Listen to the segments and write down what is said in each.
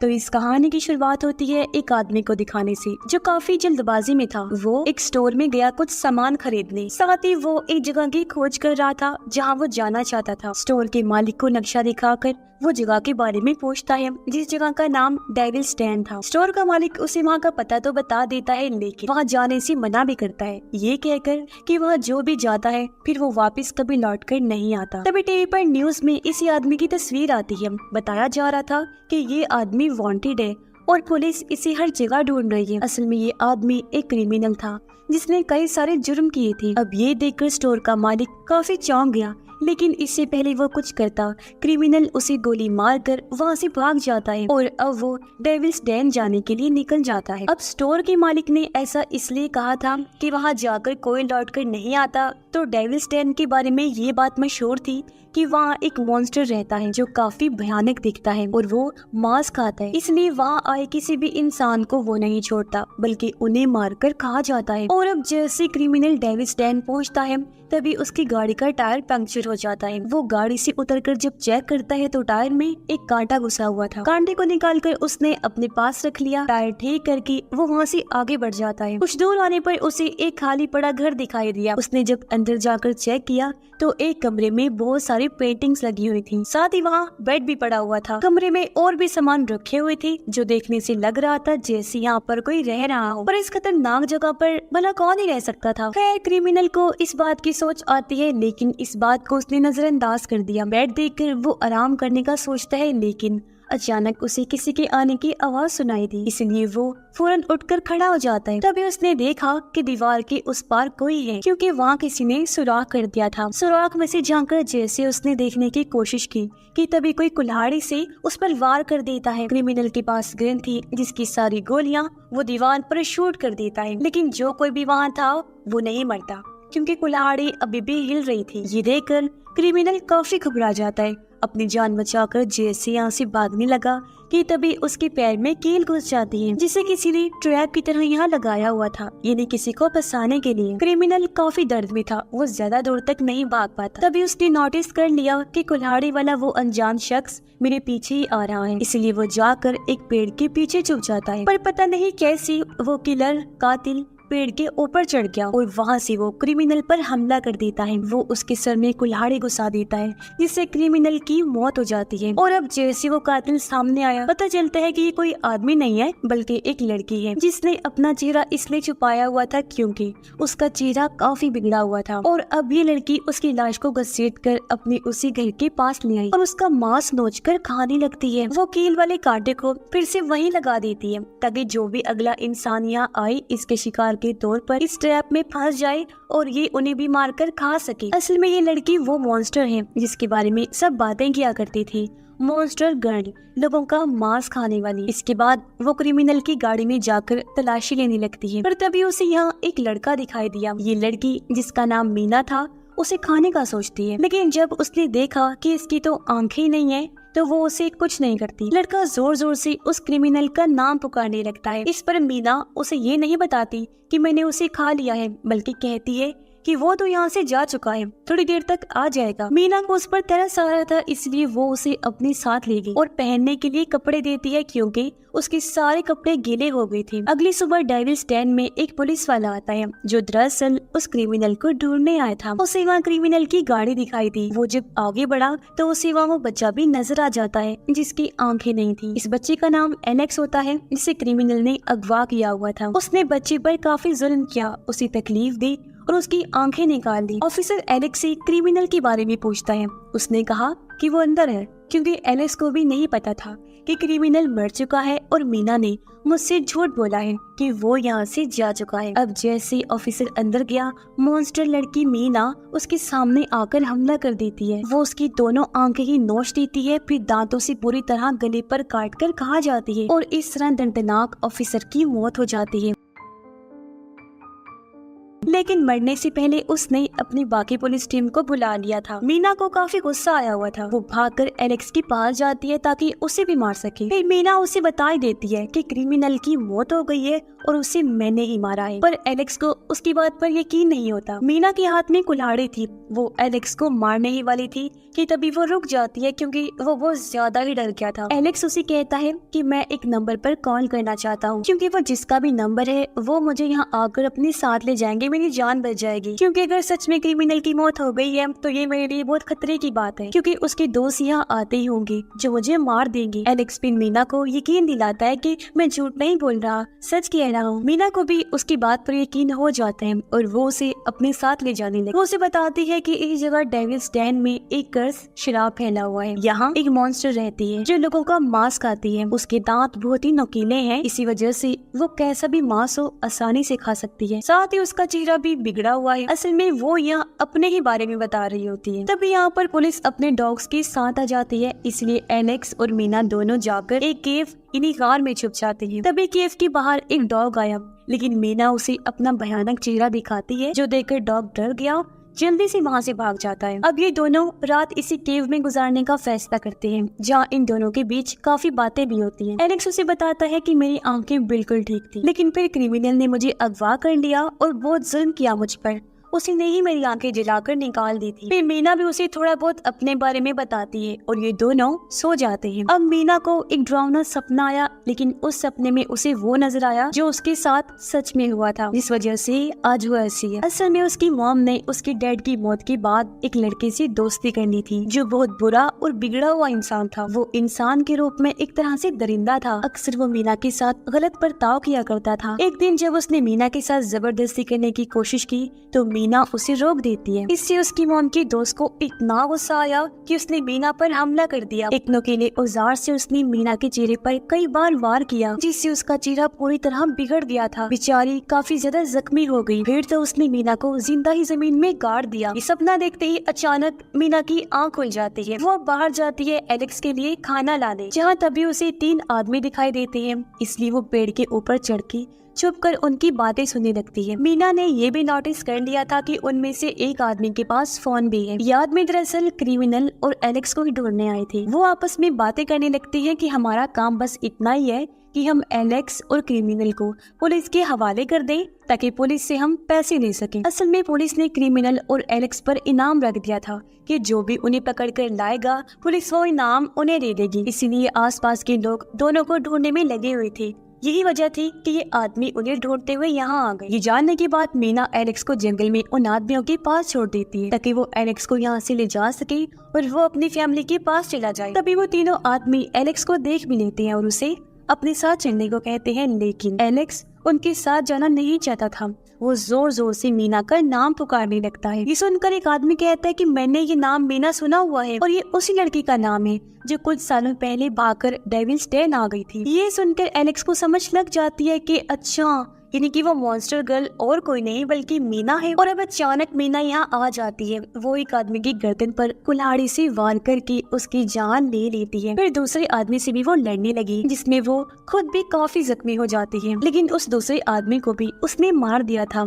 तो इस कहानी की शुरुआत होती है एक आदमी को दिखाने से जो काफी जल्दबाजी में था। वो एक स्टोर में गया कुछ सामान खरीदने, साथ ही वो एक जगह की खोज कर रहा था जहां वो जाना चाहता था। स्टोर के मालिक को नक्शा दिखाकर वो जगह के बारे में पूछता है, जिस जगह का नाम डेविल्स डेन था। स्टोर का मालिक उसे वहाँ का पता तो बता देता है, लेकिन वहाँ जाने से मना भी करता है, ये कहकर कि वह जो भी जाता है फिर वो वापस कभी लौट कर नहीं आता। तभी टीवी पर न्यूज में इसी आदमी की तस्वीर आती है। बताया जा रहा था कि ये आदमी वांटेड है और पुलिस इसे हर जगह ढूंढ रही है। असल में ये आदमी एक क्रिमिनल था जिसने कई सारे जुर्म किए थे। अब ये देखकर स्टोर का मालिक काफी चौंक गया, लेकिन इससे पहले वो कुछ करता, क्रिमिनल उसे गोली मारकर वहाँ से भाग जाता है और अब वो डेविल्स डेन जाने के लिए निकल जाता है। अब स्टोर के मालिक ने ऐसा इसलिए कहा था कि वहाँ जाकर कोई लौट कर नहीं आता। तो डेविल्स डेन के बारे में ये बात मशहूर थी कि वहाँ एक मॉन्स्टर रहता है जो काफी भयानक दिखता है और वो मांस खाता है, इसलिए वहाँ आए किसी भी इंसान को वो नहीं छोड़ता बल्कि उन्हें मारकर खा जाता है। और अब जैसे क्रिमिनल डेविल्स डेन पहुँचता है तभी उसकी गाड़ी का टायर पंक्चर हो जाता है। वो गाड़ी से उतरकर जब चेक करता है तो टायर में एक कांटा घुसा हुआ था। कांटे को निकालकर उसने अपने पास रख लिया। टायर ठीक करके वो वहाँ से आगे बढ़ जाता है। कुछ दूर आने पर उसे एक खाली पड़ा घर दिखाई दिया। उसने जब अंदर जाकर चेक किया तो एक कमरे में बहुत सारी पेंटिंग्स लगी हुई थी, साथ ही वहाँ बेड भी पड़ा हुआ था। कमरे में और भी सामान रखे हुए थे जो देखने से लग रहा था जैसे यहाँ पर कोई रह रहा हो, पर इस खतरनाक जगह पर भला कौन ही रह सकता था। खैर क्रिमिनल को इस बात की सोच आती है, लेकिन इस बात को उसने नजरअंदाज कर दिया। बेड देखकर वो आराम करने का सोचता है, लेकिन अचानक उसे किसी के आने की आवाज सुनाई दी, इसलिए वो फौरन उठकर खड़ा हो जाता है। तभी उसने देखा कि दीवार के उस पार कोई है, क्योंकि वहाँ किसी ने सुराख कर दिया था। सुराख में से झांककर जैसे उसने देखने की कोशिश की कि तभी कोई कुल्हाड़ी से उस पर वार कर देता है। क्रिमिनल के पास गन थी जिसकी सारी गोलियां वो दीवार पर शूट कर देता है, लेकिन जो कोई भी वहाँ था वो नहीं मरता क्योंकि कुल्हाड़ी अभी भी हिल रही थी। ये देखकर क्रिमिनल काफी घबरा जाता है। अपनी जान बचाकर जैसे यहाँ से भागने लगा कि तभी उसके पैर में कील घुस जाती है, जिसे किसी ने ट्रैप की तरह यहाँ लगाया हुआ था, यानी किसी को फंसाने के लिए। क्रिमिनल काफी दर्द में था, वो ज्यादा दूर तक नहीं भाग पाता। तभी उसने नोटिस कर लिया कि कुल्हाड़ी वाला वो अनजान शख्स मेरे पीछे ही आ रहा है, इसलिए वो जाकर एक पेड़ के पीछे छुप जाता है। पर पता नहीं कैसे वो किलर कातिल पेड़ के ऊपर चढ़ गया और वहाँ से वो क्रिमिनल पर हमला कर देता है। वो उसके सर में कुल्हाड़ी घुसा देता है जिससे क्रिमिनल की मौत हो जाती है। और अब जैसे वो कातिल सामने आया पता चलता है कि ये कोई आदमी नहीं है बल्कि एक लड़की है, जिसने अपना चेहरा इसलिए छुपाया हुआ था क्योंकि उसका चेहरा काफी बिगड़ा हुआ था। और अब ये लड़की उसकी लाश को घसीटकर अपने उसी घर के पास ले आई और उसका मांस नोचकर खाने लगती है। वो कील वाले कांटे को फिर से वहीं लगा देती है ताकि जो भी अगला इंसान यहाँ आए इसके शिकार के तौर पर इस ट्रैप में फंस जाए और ये उन्हें भी मारकर खा सके। असल में ये लड़की वो मॉन्स्टर है जिसके बारे में सब बातें किया करती थी, मॉन्स्टर गर्ल, लोगों का मांस खाने वाली। इसके बाद वो क्रिमिनल की गाड़ी में जाकर तलाशी लेने लगती है, पर तभी उसे यहाँ एक लड़का दिखाई दिया। ये लड़की जिसका नाम मीना था उसे खाने का सोचती है, लेकिन जब उसने देखा कि इसकी तो आंखें ही नहीं है तो वो उसे कुछ नहीं करती। लड़का जोर जोर से उस क्रिमिनल का नाम पुकारने लगता है। इस पर मीना उसे ये नहीं बताती कि मैंने उसे खा लिया है, बल्कि कहती है कि वो तो यहाँ से जा चुका है, थोड़ी देर तक आ जाएगा। मीना को उस पर तरस आ रहा था, इसलिए वो उसे अपने साथ ले गई और पहनने के लिए कपड़े देती है क्योंकि उसके सारे कपड़े गीले हो गए थे। अगली सुबह डेविल्स डेन में एक पुलिस वाला आता है जो दरअसल उस क्रिमिनल को ढूंढने आया था। उसे वहाँ क्रिमिनल की गाड़ी दिखाई दी। वो जब आगे बढ़ा तो उसे वहाँ वो बच्चा भी नजर आ जाता है जिसकी आंखें नहीं थी। इस बच्चे का नाम एलेक्स होता है जिसे क्रिमिनल ने अगवा किया हुआ था। उसने बच्चे पर काफी जुल्म किया, उसे तकलीफ दी और उसकी आंखें निकाल दी। ऑफिसर एलेक्स से क्रिमिनल के बारे में पूछता है। उसने कहा कि वो अंदर है, क्योंकि एलेक्स को भी नहीं पता था कि क्रिमिनल मर चुका है और मीना ने मुझसे झूठ बोला है कि वो यहाँ से जा चुका है। अब जैसे ऑफिसर अंदर गया, मॉन्स्टर लड़की मीना उसके सामने आकर हमला कर देती है। वो उसकी दोनों आंखें ही नोच देती है, फिर दांतों से पूरी तरह गले पर काट कर खा जाती है और इस तरह दर्दनाक ऑफिसर की मौत हो जाती है। लेकिन मरने से पहले उसने अपनी बाकी पुलिस टीम को बुला लिया था। मीना को काफी गुस्सा आया हुआ था। वो भागकर एलेक्स के पास जाती है ताकि उसे भी मार सके। फिर मीना उसे बता देती है कि क्रिमिनल की मौत हो गई है और उसे मैंने ही मारा है। पर एलेक्स को उसकी बात पर यकीन नहीं होता। मीना के हाथ में कुल्हाड़ी थी, वो एलेक्स को मारने ही वाली थी कि तभी वो रुक जाती है क्योंकि वो बहुत ज्यादा ही डर गया था। एलेक्स उसे कहता है कि मैं एक नंबर पर कॉल करना चाहता हूँ, क्योंकि वो जिसका भी नंबर है वो मुझे यहाँ आकर अपने साथ ले जाएंगे, मेरी जान बच जाएगी। क्योंकि अगर सच में क्रिमिनल की मौत हो गई है तो ये मेरे लिए बहुत खतरे की बात है, क्योंकि उसके दोस्त यहाँ आते ही होंगे जो मुझे मार देंगे। एलेक्स फिर मीना को यकीन दिलाता है कि मैं झूठ नहीं बोल रहा, सच कह रहा हूँ। मीना को भी उसकी बात पर यकीन हो जाता है और वो उसे अपने साथ ले जाने लगे। वो उसे बताती है कि इस जगह डेविल्स डैन में एक कर्स शराब फैला हुआ है। यहाँ एक मॉन्स्टर रहती है जो लोगों का मांस खाती है। उसके दांत बहुत ही नुकीले हैं, इसी वजह से वो कैसा भी मांस हो आसानी से खा सकती है। साथ ही उसका चेहरा भी बिगड़ा हुआ है। असल में वो यहाँ अपने ही बारे में बता रही होती है। तभी यहाँ पर पुलिस अपने डॉग्स के साथ आ जाती है, इसलिए एलेक्स और मीना दोनों जाकर एक केव इन्हीं कार में छुप जाते हैं। तभी केव के बाहर एक डॉग आया, लेकिन मीना उसे अपना भयानक चेहरा दिखाती है, जो देखकर डॉग डर गया, जल्दी से वहाँ से भाग जाता है। अब ये दोनों रात इसी केव में गुजारने का फैसला करते हैं, जहाँ इन दोनों के बीच काफी बातें भी होती हैं। एलेक्स उसे बताता है कि मेरी आंखें बिल्कुल ठीक थी, लेकिन फिर क्रिमिनल ने मुझे अगवा कर लिया और बहुत जुल्म किया मुझ पर। उसी ने ही मेरी आंखें जलाकर निकाल दी थी। फिर मीना भी उसे थोड़ा बहुत अपने बारे में बताती है और ये दोनों सो जाते हैं। अब मीना को एक डरावना सपना आया, लेकिन उस सपने में उसे वो नजर आया जो उसके साथ सच में हुआ था, जिस वजह से आज वो ऐसी है। असल में उसकी मॉम ने उसके डैड की मौत के बाद एक लड़के से दोस्ती करनी थी, जो बहुत बुरा और बिगड़ा हुआ इंसान था। वो इंसान के रूप में एक तरह से दरिंदा था। अक्सर वो मीना के साथ गलत बर्ताव किया करता था। एक दिन जब उसने मीना के साथ जबरदस्ती करने की कोशिश की तो मीना उसे रोक देती है। इससे उसकी मॉम के दोस्त को इतना गुस्सा आया कि उसने मीना पर हमला कर दिया। एक नुकीले औजार से उसने मीना के चेहरे पर कई बार वार किया, जिससे उसका चेहरा पूरी तरह बिगड़ गया था। बेचारी काफी ज्यादा जख्मी हो गई। फिर तो उसने मीना को जिंदा ही जमीन में गाड़ दिया। ये सपना देखते ही अचानक मीना की आंख खुल जाती है। वो बाहर जाती है एलेक्स के लिए खाना लाने, जहाँ तभी उसे 3 आदमी दिखाई देते हैं, इसलिए वो पेड़ के ऊपर चढ़ के छुपकर उनकी बातें सुनने लगती है। मीना ने ये भी नोटिस कर लिया था कि उनमें से एक आदमी के पास फोन भी है। ये आदमी दरअसल क्रिमिनल और एलेक्स को ही ढूंढने आए थे। वो आपस में बातें करने लगते हैं कि हमारा काम बस इतना ही है कि हम एलेक्स और क्रिमिनल को पुलिस के हवाले कर दें, ताकि पुलिस से हम पैसे ले सकें। असल में पुलिस ने क्रिमिनल और एलेक्स पर इनाम रख दिया था कि जो भी उन्हें पकड़ कर लाएगा पुलिस वो इनाम उन्हें दे देगी। इसीलिए आसपास के लोग दोनों को ढूंढने में लगे हुए थे। यही वजह थी कि ये आदमी उन्हें ढूंढते हुए यहाँ आ गए। ये जानने के बाद मीना एलेक्स को जंगल में उन आदमियों के पास छोड़ देती है, ताकि वो एलेक्स को यहाँ से ले जा सके और वो अपनी फैमिली के पास चला जाए। तभी वो तीनों आदमी एलेक्स को देख भी लेते हैं और उसे अपने साथ चलने को कहते हैं, लेकिन एलेक्स उनके साथ जाना नहीं चाहता था। वो जोर जोर से मीना का नाम पुकारने लगता है। ये सुनकर एक आदमी कहता है कि मैंने ये नाम मीना सुना हुआ है और ये उसी लड़की का नाम है जो कुछ सालों पहले भागकर डेविल्स डेन आ गई थी। ये सुनकर एलेक्स को समझ लग जाती है कि अच्छा, यानी कि वो मॉन्स्टर गर्ल और कोई नहीं बल्कि मीना है। और अब अचानक मीना यहाँ आ जाती है। वो एक आदमी की गर्दन पर कुल्हाड़ी से वार करके उसकी जान ले लेती है। फिर दूसरे आदमी से भी वो लड़ने लगी, जिसमें वो खुद भी काफी जख्मी हो जाती है, लेकिन उस दूसरे आदमी को भी उसने मार दिया था।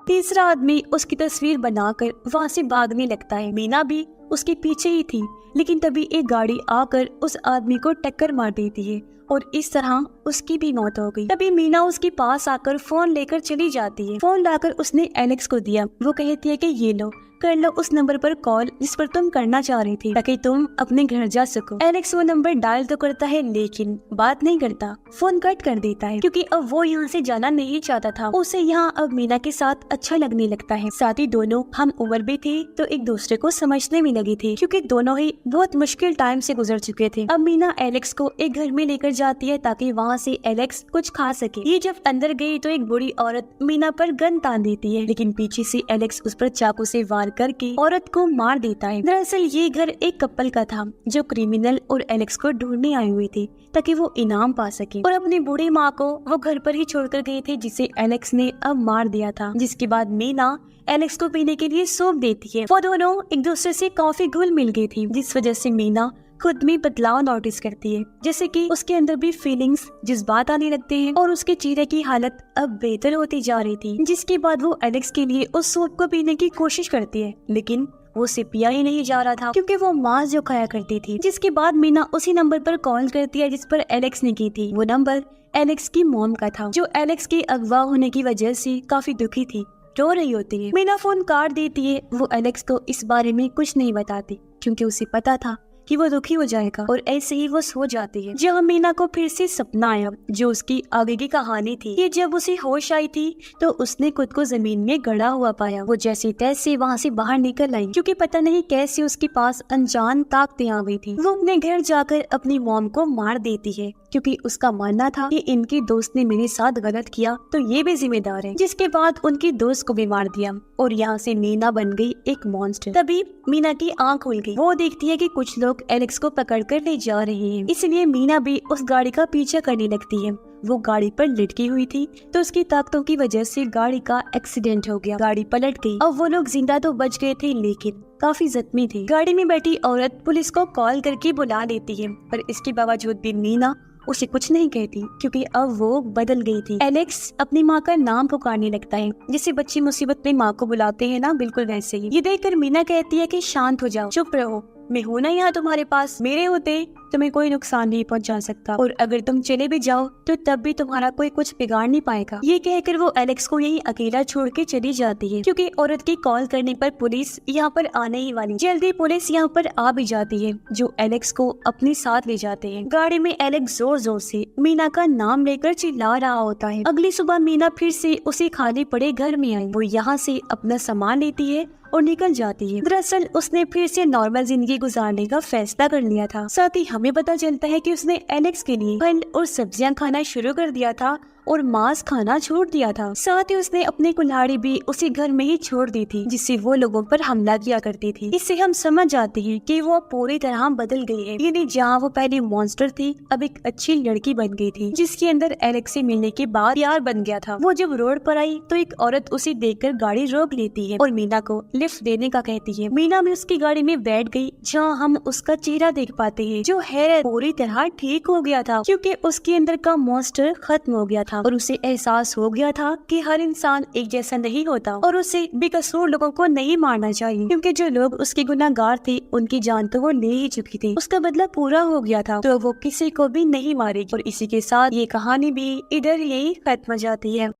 तीसरा आदमी उसकी तस्वीर बनाकर वहाँ से भागने लगता है। मीना भी उसके पीछे ही थी, लेकिन तभी एक गाड़ी आकर उस आदमी को टक्कर मार देती है और इस तरह उसकी भी मौत हो गई। तभी मीना उसके पास आकर फोन लेकर चली जाती है। फोन लाकर उसने एलेक्स को दिया। वो कहती है कि ये लो, कर लो उस नंबर पर कॉल जिस पर तुम करना चाह रही थी, ताकि तुम अपने घर जा सको। एलेक्स वो नंबर डायल तो करता है, लेकिन बात नहीं करता, फोन कट कर देता है, क्योंकि अब वो यहाँ से जाना नहीं चाहता था। उसे यहाँ अब मीना के साथ अच्छा लगने लगता है। साथ ही दोनों हम उम्र भी थे तो एक दूसरे को समझने में लगी थी, क्योंकि दोनों ही बहुत मुश्किल टाइम से गुजर चुके थे। अब मीना एलेक्स को एक घर में लेकर जाती है ताकि वहाँ से एलेक्स कुछ खा सके। ये जब अंदर गई तो एक बूढ़ी औरत मीना पर गन तान देती है, लेकिन पीछे से एलेक्स उस पर चाकू से वार करके औरत को मार देता है। दरअसल ये घर एक कपल का था जो क्रिमिनल और एलेक्स को ढूंढने आए हुए थे ताकि वो इनाम पा सके, और अपनी बूढ़ी माँ को वो घर पर ही छोड़कर गए थे, जिसे एलेक्स ने अब मार दिया था। जिसके बाद मीना एलेक्स को पीने के लिए सौंप देती है। वो दोनों एक दूसरे से काफी घुल मिल गई थी, जिस वजह से मीना खुद में बदलाव नोटिस करती है, जैसे कि उसके अंदर भी फीलिंग्स, जज्बात आने लगते हैं और उसके चेहरे की हालत अब बेहतर होती जा रही थी। जिसके बाद वो एलेक्स के लिए उस सूप को पीने की कोशिश करती है, लेकिन वो उसे पिया ही नहीं जा रहा था क्योंकि वो मांस जो खाया करती थी। जिसके बाद मीना उसी नंबर पर कॉल करती है जिस पर एलेक्स ने की थी। वो नंबर एलेक्स की मॉम का था, जो एलेक्स के अगवा होने की वजह से काफी दुखी थी, रो रही होती है। मीना फोन काट देती है। वो एलेक्स को इस बारे में कुछ नहीं बताती क्योंकि उसे पता था कि वो दुखी हो जाएगा, और ऐसे ही वो सो जाती है। जब मीना को फिर से सपना आया जो उसकी आगे की कहानी थी कि जब उसे होश आई थी तो उसने खुद को जमीन में गड़ा हुआ पाया। वो जैसे तैसे वहाँ से बाहर निकल आई क्योंकि पता नहीं कैसे उसके पास अनजान ताकतें आ गई थी। वो अपने घर जाकर अपनी मॉम को मार देती है क्योंकि उसका मानना था कि इनकी दोस्त ने मेरे साथ गलत किया तो ये भी जिम्मेदार है। जिसके बाद उनकी दोस्त को भी मार दिया और यहाँ से मीना बन गई एक मॉन्स्टर। तभी मीना की आंख खुल गई। वो देखती है कि कुछ लोग एलेक्स को पकड़कर ले जा रहे हैं, इसलिए मीना भी उस गाड़ी का पीछा करने लगती है। वो गाड़ी पर लटकी हुई थी तो उसकी ताकतों की वजह से गाड़ी का एक्सीडेंट हो गया। गाड़ी पलट गई। अब वो लोग जिंदा तो बच गए थे लेकिन काफी जख्मी थे। गाड़ी में बैठी औरत पुलिस को कॉल करके बुला लेती है, पर इसके बावजूद भी मीना उसे कुछ नहीं कहती क्योंकि अब वो बदल गई थी। एलेक्स अपनी माँ का नाम पुकारने लगता है, जिसे बच्चे मुसीबत में माँ को बुलाते हैं ना, बिल्कुल वैसे ही। ये देखकर मीना कहती है कि शांत हो जाओ, चुप रहो, मैं हूं ना यहाँ तुम्हारे पास। मेरे होते तुम्हें कोई नुकसान नहीं पहुंचा सकता, और अगर तुम चले भी जाओ तो तब भी तुम्हारा कोई कुछ बिगाड़ नहीं पाएगा। ये कहकर वो एलेक्स को यहीं अकेला छोड़ के चली जाती है क्योंकि औरत की कॉल करने पर पुलिस यहाँ पर आने ही वाली। जल्दी पुलिस यहाँ पर आ भी जाती है जो एलेक्स को अपने साथ ले जाते हैं। गाड़ी में एलेक्स जोर जोर से मीना का नाम लेकर चिल्ला रहा होता है। अगली सुबह मीना फिर से उसी खाली पड़े घर में आई। वो यहाँ से अपना सामान लेती है और निकल जाती है। दरअसल उसने फिर से नॉर्मल जिंदगी गुजारने का फैसला कर लिया था। साथ ही हमें पता चलता है कि उसने एलेक्स के लिए फल और सब्जियां खाना शुरू कर दिया था और मांस खाना छोड़ दिया था। साथ ही उसने अपनी कुल्हाड़ी भी उसी घर में ही छोड़ दी थी जिससे वो लोगों पर हमला किया करती थी। इससे हम समझ जाते हैं कि वो पूरी तरह बदल गई है। यानी जहाँ वो पहले मॉन्स्टर थी अब एक अच्छी लड़की बन गई थी जिसके अंदर एलेक्स से मिलने के बाद प्यार बन गया था। वो जब रोड पर आई तो एक औरत उसे देखकर गाड़ी रोक लेती है और मीना को लिफ्ट देने का कहती है। मीना भी उसकी गाड़ी में बैठ गई जहाँ हम उसका चेहरा देख पाते हैं जो है पूरी तरह ठीक हो गया था क्योंकि उसके अंदर का मॉन्स्टर खत्म हो गया था और उसे एहसास हो गया था कि हर इंसान एक जैसा नहीं होता और उसे बेकसूर लोगों को नहीं मारना चाहिए क्योंकि जो लोग उसके गुनाहगार थे उनकी जान तो वो ले ही चुकी थी। उसका बदला पूरा हो गया था तो वो किसी को भी नहीं मारेगी। और इसी के साथ ये कहानी भी इधर यही खत्म हो जाती है।